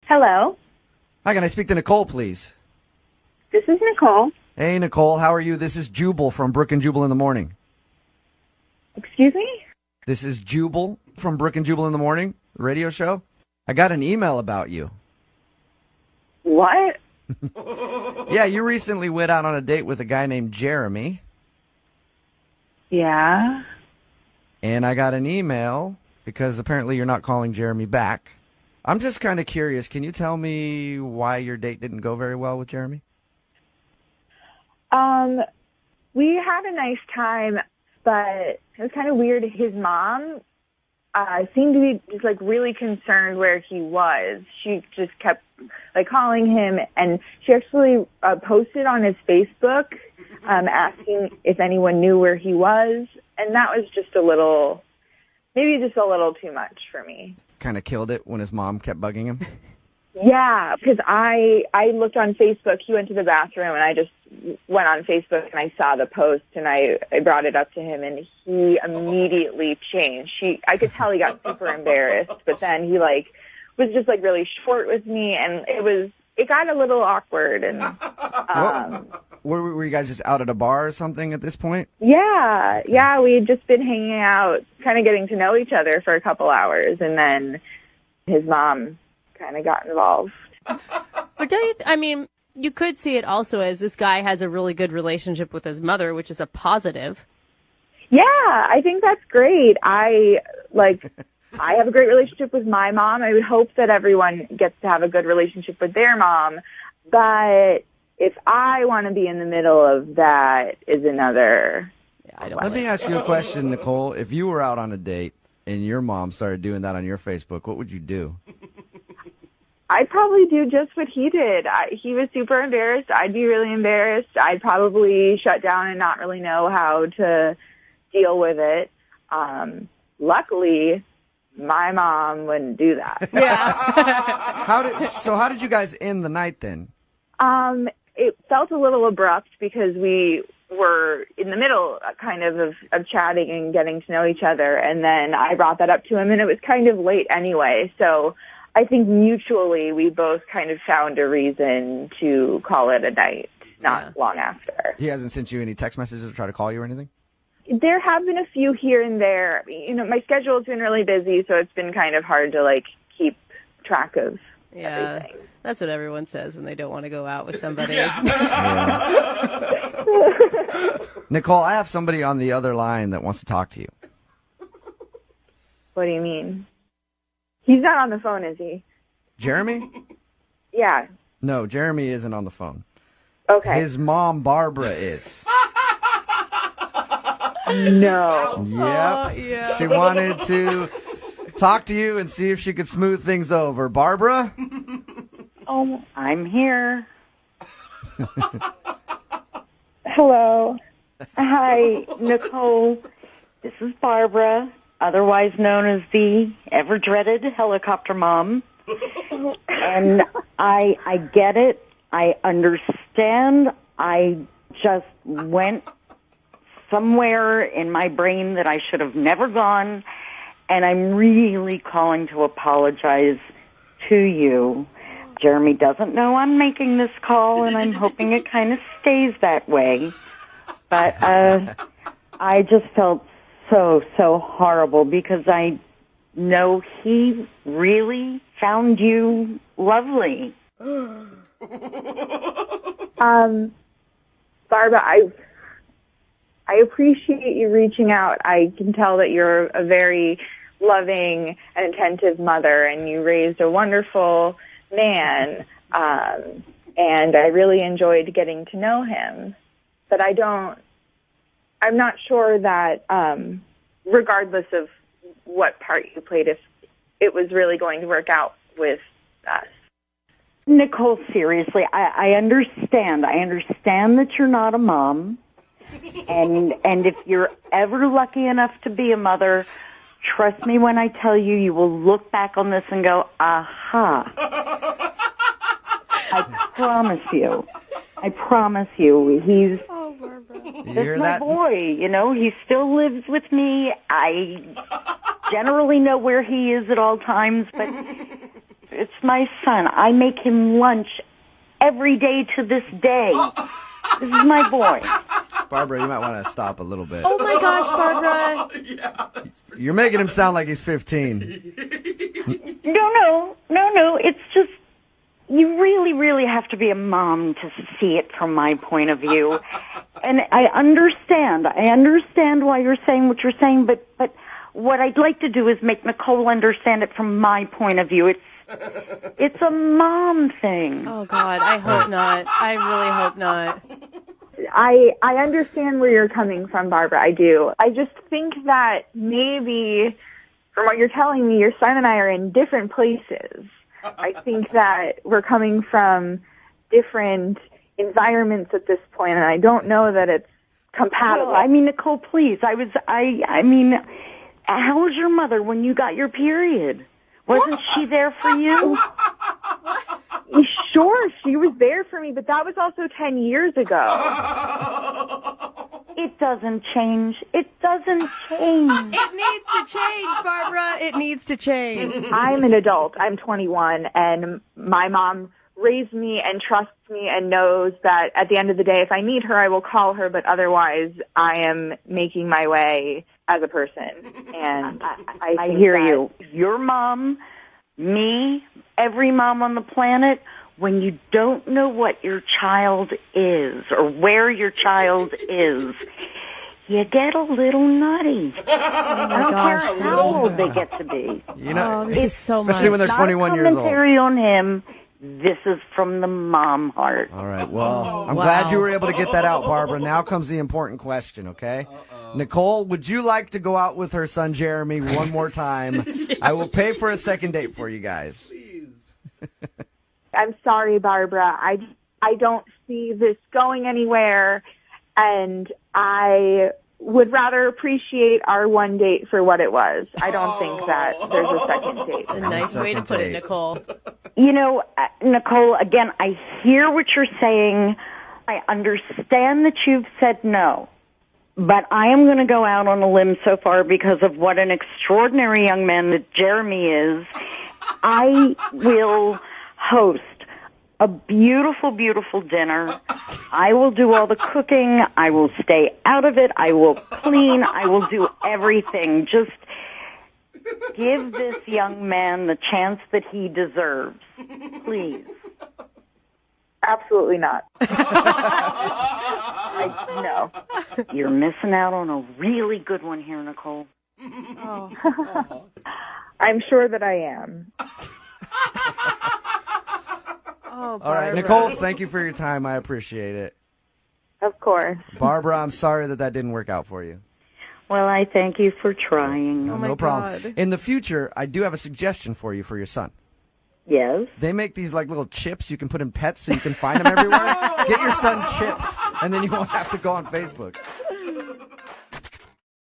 Hello. Hi, can I speak to Nicole, please? This is Nicole. Hey, Nicole, how are you? This is Jubal from Brooke and Jubal in the Morning. Excuse me? This is Jubal from Brooke and Jubal in the Morning, the radio show. I got an email about you. What? Yeah, you recently went out on a date with a guy named Jeremy. Yeah. And I got an email because apparently you're not calling Jeremy back. I'm just kind of curious. Can you tell me why your date didn't go very well with Jeremy? We had a nice time, but it was kind of weird. His mom seemed to be just really concerned where he was. She just kept calling him, and she actually posted on his Facebook asking if anyone knew where he was, and that was just maybe just a little too much for me. Kind of killed it when his mom kept bugging him? Yeah, because I looked on Facebook. He went to the bathroom, and I just went on Facebook, and I saw the post, and I brought it up to him, and he immediately changed. I could tell he got super embarrassed, but then he was just really short with me, and it got a little awkward. And were you guys just out at a bar or something at this point? Yeah, we had just been hanging out, kind of getting to know each other for a couple hours, and then his mom kind of got involved. But you could see it also as this guy has a really good relationship with his mother, which is a positive. Yeah, I think that's great. I have a great relationship with my mom. I would hope that everyone gets to have a good relationship with their mom. But if I want to be in the middle of that is another. Let me ask you a question, Nicole. If you were out on a date and your mom started doing that on your Facebook, what would you do? I'd probably do just what he did. He was super embarrassed. I'd be really embarrassed. I'd probably shut down and not really know how to deal with it. Luckily, my mom wouldn't do that. Yeah. How did you guys end the night then? It felt a little abrupt because we were in the middle kind of chatting and getting to know each other. And then I brought that up to him, and it was kind of late anyway. So I think mutually we both kind of found a reason to call it a night not long after. He hasn't sent you any text messages or tried to call you or anything? There have been a few here and there. My schedule's been really busy, so it's been kind of hard to keep track of everything. That's what everyone says when they don't want to go out with somebody. Nicole, I have somebody on the other line that wants to talk to you. What do you mean? He's not on the phone, is he? Jeremy? Yeah. No, Jeremy isn't on the phone. Okay. His mom, Barbara, is. No. Yep. Yeah. She wanted to talk to you and see if she could smooth things over. Barbara? Oh, I'm here. Hello. Hi, Nicole. This is Barbara, otherwise known as the ever-dreaded helicopter mom. And I get it. I understand. I just went somewhere in my brain that I should have never gone, and I'm really calling to apologize to you. Jeremy doesn't know I'm making this call, and I'm hoping it kind of stays that way. But I just felt so horrible because I know he really found you lovely. Barbara, I appreciate you reaching out. I can tell that you're a very loving and attentive mother, and you raised a wonderful man, and I really enjoyed getting to know him. But I'm not sure that, regardless of what part you played, if it was really going to work out with us. Nicole, seriously, I understand. I understand that you're not a mom. And if you're ever lucky enough to be a mother, trust me when I tell you, you will look back on this and go, aha. I promise you. He's my boy, he still lives with me. I generally know where he is at all times, but It's my son. I make him lunch every day to this day. This is my boy. Barbara, you might want to stop a little bit. Oh my gosh, Barbara. Yeah. You're making him sound like he's 15. No. It's just, you really, really have to be a mom to see it from my point of view. And I understand why you're saying what you're saying, but what I'd like to do is make Nicole understand it from my point of view. It's a mom thing. Oh God, I hope not. I really hope not. I understand where you're coming from, Barbara. I do. I just think that maybe, from what you're telling me, your son and I are in different places. I think that we're coming from different environments at this point, and I don't know that it's compatible. Well, I mean, Nicole, please. I mean, how was your mother when you got your period? Wasn't she there for you? Sure, she was there for me, but that was also 10 years ago. It doesn't change. It doesn't change. It needs to change, Barbara. It needs to change. I'm an adult. I'm 21, and my mom raised me and trusts me and knows that at the end of the day, if I need her, I will call her, but otherwise I am making my way as a person. And I hear you. Your mom, me, every mom on the planet, when you don't know what your child is or where your child is, you get a little nutty. I don't care how old they get to be. You know, this is so much. especially when they're 21 years old. Commentary on him. This is from the mom heart. All right, well, I'm glad you were able to get that out, Barbara. Now comes the important question, okay? Nicole, would you like to go out with her son Jeremy one more time? I will pay for a second date for you guys. Please. I'm sorry, Barbara. I don't see this going anywhere, and I would rather appreciate our one date for what it was. I don't think that there's a second date. A nice way to put it, Nicole. You know, Nicole, again, I hear what you're saying. I understand that you've said no. But I am going to go out on a limb so far because of what an extraordinary young man that Jeremy is. I will host a beautiful, beautiful dinner. I will do all the cooking. I will stay out of it. I will clean. I will do everything. Just give this young man the chance that he deserves. Please. Absolutely not. No. You're missing out on a really good one here, Nicole. Oh. I'm sure that I am. Oh, All right, Nicole, thank you for your time. I appreciate it. Of course. Barbara, I'm sorry that didn't work out for you. Well, I thank you for trying. No problem. In the future, I do have a suggestion for you for your son. Yes? They make these like little chips you can put in pets so you can find them everywhere. Get your son chipped, and then you won't have to go on Facebook.